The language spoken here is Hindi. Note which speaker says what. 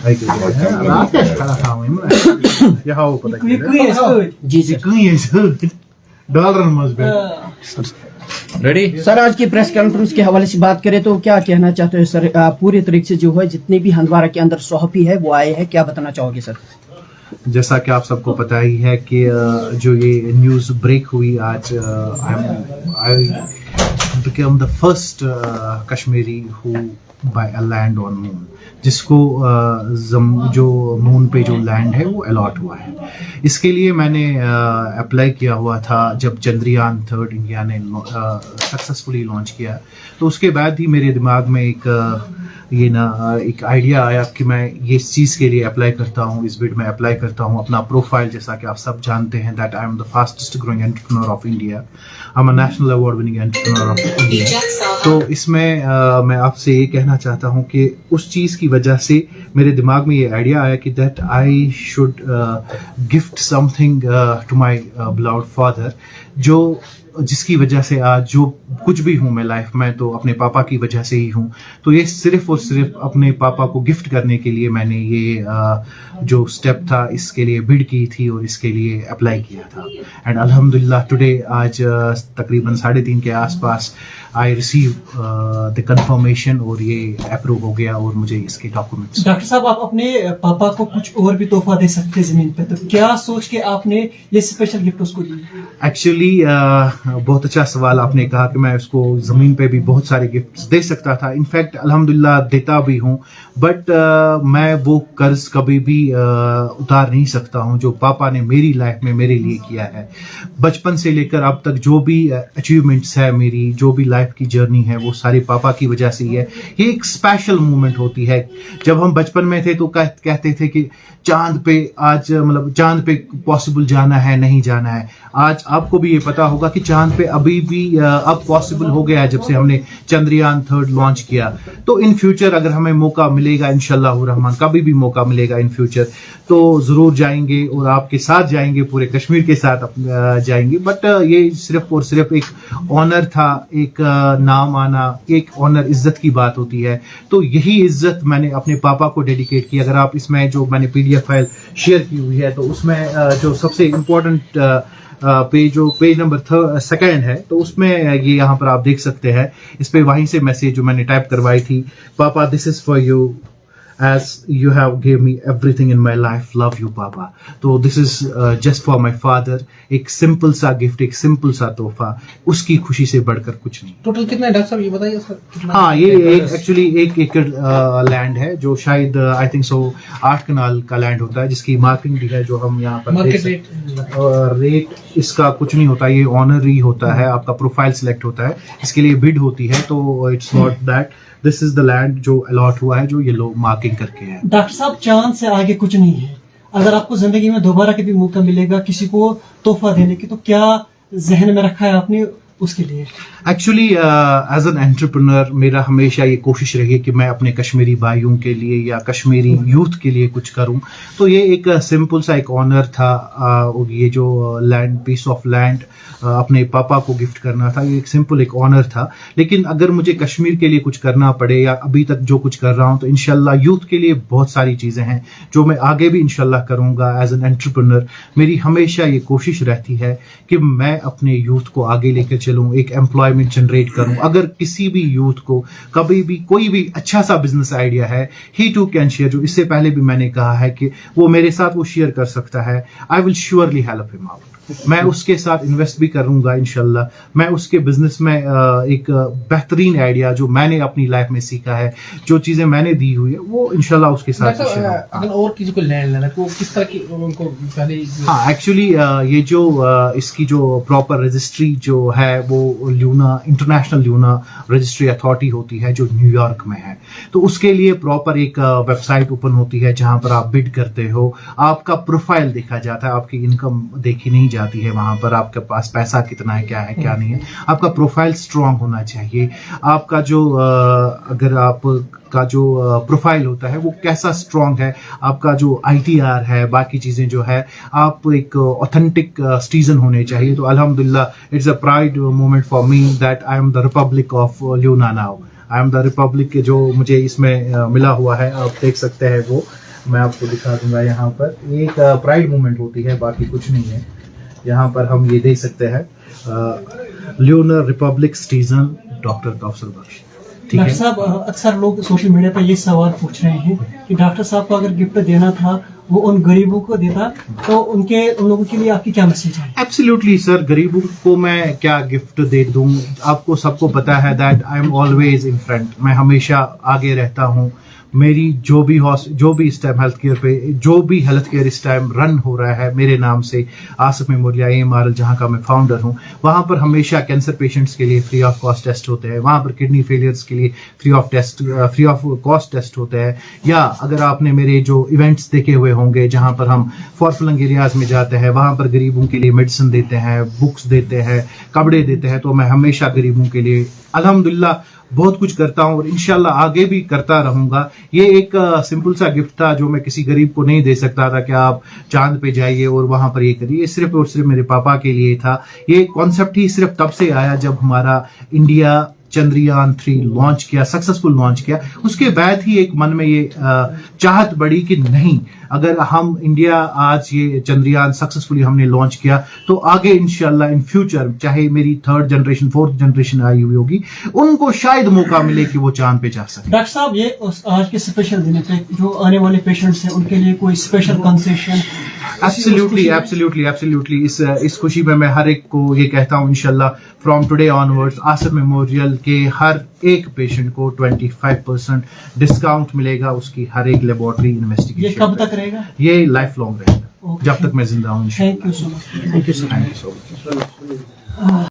Speaker 1: रेडी
Speaker 2: सर, आज की प्रेस कॉन्फ्रेंस के हवाले से बात करें तो क्या कहना चाहते हैं सर? पूरे तरीके से जो है जितने भी हंदवारा के अंदर सौहफी है वो आए हैं, क्या बताना चाहोगे सर?
Speaker 3: जैसा कि आप सबको पता ही है कि जो ये न्यूज़ ब्रेक हुई आज, I become the first Kashmiri who by a land on moon, जिसको जो मून पे जो लैंड है वो अलॉट हुआ है। इसके लिए मैंने अप्लाई किया हुआ था जब चंद्रयान 3 इंडिया ने सक्सेसफुली लॉन्च किया। तो उसके बाद ही मेरे दिमाग में एक आइडिया आया कि मैं ये इस चीज़ के लिए अप्लाई करता हूँ, इस बिड में अप्लाई करता हूँ। अपना प्रोफाइल, जैसा कि आप सब जानते हैं, that I am the fastest growing entrepreneur of India, I am a national award winning entrepreneur of India. तो इसमें मैं आपसे ये कहना चाहता हूँ कि उस चीज़ की वजह से मेरे दिमाग में ये आइडिया आया कि that I should gift something to my beloved father, जिसकी वजह से आज जो कुछ भी हूँ मैं लाइफ में, तो अपने पापा की वजह से ही हूँ। तो ये सिर्फ और सिर्फ अपने पापा को गिफ्ट करने के लिए मैंने ये जो स्टेप था इसके लिए बिड की थी और इसके लिए अप्लाई किया था। एंड अल्हम्दुलिल्लाह टुडे, आज तकरीबन 3:30 के आसपास आई रिसीव द कंफर्मेशन और ये अप्रूव हो गया और मुझे इसके डॉक्यूमेंट्स।
Speaker 4: डॉक्टर साहब, आप अपने पापा को कुछ और भी तोहफा दे सकते हैं जमीन पे, तो क्या सोच के आपने ये स्पेशल गिफ्ट उसको दी?
Speaker 3: एक्चुअली बहुत अच्छा सवाल आपने कहा कि मैं उसको ज़मीन पे भी बहुत सारे गिफ्ट्स दे सकता था। इनफैक्ट अल्हम्दुलिल्लाह देता भी हूँ, बट मैं वो कर्ज कभी भी उतार नहीं सकता हूँ जो पापा ने मेरी लाइफ में मेरे लिए किया है। बचपन से लेकर अब तक जो भी अचीवमेंट्स है, मेरी जो भी लाइफ की जर्नी है, वो सारे पापा की वजह से ही है। ये एक स्पेशल मोमेंट होती है। जब हम बचपन में थे तो कहते थे कि चांद पे आज, मतलब चांद पे पॉसिबल जाना है, नहीं जाना है। आज आपको भी ये पता होगा कि चांद पे अभी भी अब पॉसिबल हो गया है जब से हमने चंद्रयान 3 लॉन्च किया। तो इन फ्यूचर अगर हमें मौका मिलेगा, इंशाल्लाह रहमान, कभी भी मौका मिलेगा इन फ्यूचर, तो ज़रूर जाएंगे और आपके साथ जाएंगे, पूरे कश्मीर के साथ जाएंगे। बट ये सिर्फ और सिर्फ एक ऑनर था, एक नाम आना, एक ऑनर, इज्जत की बात होती है। तो यही इज्जत मैंने अपने पापा को डेडिकेट की। अगर आप इसमें जो मैंने PDF फाइल शेयर की हुई है, तो उसमें जो सबसे इम्पोर्टेंट पेज नंबर 2 है, तो उसमें ये यहाँ पर आप देख सकते हैं। इस पे वहीं से मैसेज जो मैंने टाइप करवाई थी, पापा this is for you, as you have gave me everything in my life, love you papa। तो this is just for my father। एक सिंपल सा गिफ्ट, एक सिंपल सा तोहफा, उसकी खुशी से बढ़कर कुछ नहीं।
Speaker 1: टोटल कितना है डॉक्टर साहब, ये बताइए सर?
Speaker 3: हाँ, ये एक्चुअली 1 एकड़ लैंड है, जो शायद आई थिंक सो 8 कनाल का लैंड होता है, जिसकी मार्किंग भी है जो हम यहाँ पर
Speaker 1: मार्केट
Speaker 3: रेट इसका कुछ नहीं होता। ये ऑनरी होता है, आपका प्रोफाइल सिलेक्ट होता है, इसके लिए बिड होती है। तो it's not that, this is the land जो अलॉट हुआ है, जो ये लोग मार्किंग करके हैं।
Speaker 4: डॉक्टर साहब, चांद से आगे कुछ नहीं है। अगर आपको जिंदगी में दोबारा कभी मौका मिलेगा किसी को तोहफा देने की, तो क्या जहन में रखा है आपने उसके लिए?
Speaker 3: एक्चुअली एज एन एंटरप्रेन्योर मेरा हमेशा ये कोशिश रही है कि मैं अपने कश्मीरी भाइयों के लिए या कश्मीरी यूथ के लिए कुछ करूं। तो ये एक सिंपल सा एक ऑनर था, और ये जो लैंड, पीस ऑफ लैंड अपने पापा को गिफ्ट करना था, ये एक सिंपल एक ऑनर था। लेकिन अगर मुझे कश्मीर के लिए कुछ करना पड़े, या अभी तक जो कुछ कर रहा हूं, तो इंशाल्लाह यूथ के लिए बहुत सारी चीज़ें हैं जो मैं आगे भी इंशाल्लाह करूंगा। एज एन एंटरप्रेन्योर मेरी हमेशा ये कोशिश रहती है कि मैं अपने यूथ को आगे लेकर चलूं, एक एम्प्लॉयमेंट जनरेट करूं। अगर किसी भी यूथ को कभी भी कोई भी अच्छा सा बिजनेस आइडिया है, ही टू कैन शेयर, जो इससे पहले भी मैंने कहा है कि वो मेरे साथ वो शेयर कर सकता है, I will surely help him out. मैं उसके साथ इन्वेस्ट भी करूंगा इंशाल्लाह। मैं उसके बिजनेस में एक बेहतरीन आइडिया जो मैंने अपनी लाइफ में सीखा है, जो चीजें मैंने दी हुई है, वो इंशाल्लाह उसके साथ।
Speaker 1: अगर और किसी को लैंड लेना तो किस तरह की उनको पहले?
Speaker 3: हाँ, एक्चुअली ये जो इसकी जो प्रॉपर रजिस्ट्री जो है, वो lunar, international lunar registry authority होती है, जो न्यूयॉर्क में है। तो उसके लिए प्रॉपर एक वेबसाइट ओपन होती है, जहां पर आप बिड करते हो, आपका प्रोफाइल देखा जाता है, आपकी इनकम देखी नहीं जाती है वहां पर, आपके पास पैसा कितना है, क्या है क्या नहीं है। आपका प्रोफाइल स्ट्रांग होना चाहिए। आपका जो अगर आप का जो प्रोफाइल होता है वो कैसा स्ट्रांग है, आपका जो ITR है, बाकी चीजें जो है, आप एक ऑथेंटिक सिटीजन होने चाहिए। तो अल्हम्दुलिल्लाह it's a pride moment for me that I am the Republic of lunar now. I am the Republic, जो मुझे इसमें मिला हुआ है, आप देख सकते हैं वो। मैं आपको दिखा दूंगा यहाँ पर। ये एक प्राइड मूवमेंट होती है, बाकी कुछ नहीं है। यहाँ पर हम ये दे सकते हैं लियोनर रिपब्लिक सिटीजन डॉक्टर कौसर बख्श। ठीक
Speaker 4: डॉक्टर
Speaker 3: है,
Speaker 4: साहब, अक्सर लोग सोशल मीडिया पर ये सवाल पूछ रहे हैं कि डॉक्टर साहब को अगर गिफ्ट देना था वो उन गरीबों को देता, तो उन लोगों के लिए आपकी क्या मैसेज है?
Speaker 3: एब्सोल्युटली सर, गरीबों को मैं क्या गिफ्ट दे दूं? आपको सबको पता है that I am always in front, मैं हमेशा आगे रहता हूं। मेरी जो भी इस टाइम हेल्थ केयर इस टाइम रन हो रहा है मेरे नाम से, आसिफ मेमोरियल AMRL जहां का मैं फाउंडर हूं, वहां पर हमेशा कैंसर पेशेंट्स के लिए फ्री ऑफ कॉस्ट टेस्ट होते हैं, वहां पर किडनी फेलियर्स के लिए फ्री ऑफ कॉस्ट टेस्ट होते हैं। या अगर आपने मेरे जो इवेंट्स देखे हुए होंगे जहां पर हम फॉरफ्लंग एरियाज में जाते हैं, वहां पर गरीबों के लिए मेडिसिन देते हैं, बुक्स देते हैं, कपड़े देते हैं, तो मैं हमेशा गरीबों के लिए अल्हम्दुलिल्लाह बहुत कुछ करता हूं और इंशाल्लाह आगे भी करता रहूंगा। ये एक सिंपल सा गिफ्ट था जो मैं किसी गरीब को नहीं दे सकता था कि आप चांद पे जाइए और वहां पर ये करिए। सिर्फ और सिर्फ मेरे पापा के लिए था। ये कॉन्सेप्ट ही सिर्फ तब से आया जब हमारा इंडिया चंद्रयान 3 लॉन्च किया, सक्सेसफुल लॉन्च किया। उसके बाद ही एक मन में ये चाहत बढ़ी कि नहीं, अगर हम इंडिया आज ये चंद्रयान सक्सेसफुली हमने लॉन्च किया तो आगे इंशाल्लाह इन फ्यूचर चाहे मेरी 3rd जनरेशन 4th जनरेशन आई हुई होगी, उनको शायद मौका मिले कि वो चांद पे जा सके।
Speaker 4: डॉक्टर साहब, ये आज के स्पेशल दिन पे जो आने वाले पेशेंट्स हैं उनके लिए कोई स्पेशल कंसेशन? एब्सोल्युटली इस खुशी में मैं हर एक को ये कहता हूँ, इंशाल्लाह from today onwards Asif memorial के हर एक पेशेंट को 25% डिस्काउंट मिलेगा उसकी हर एक लेबोरेटरी इन्वेस्टिगेशन। ये कब तक रहेगा?
Speaker 3: ये लाइफ लॉन्ग रहेगा, जब तक मैं जिंदा हूँ।
Speaker 4: Thank you so much.
Speaker 2: Thank you sir.
Speaker 3: Thank you so much.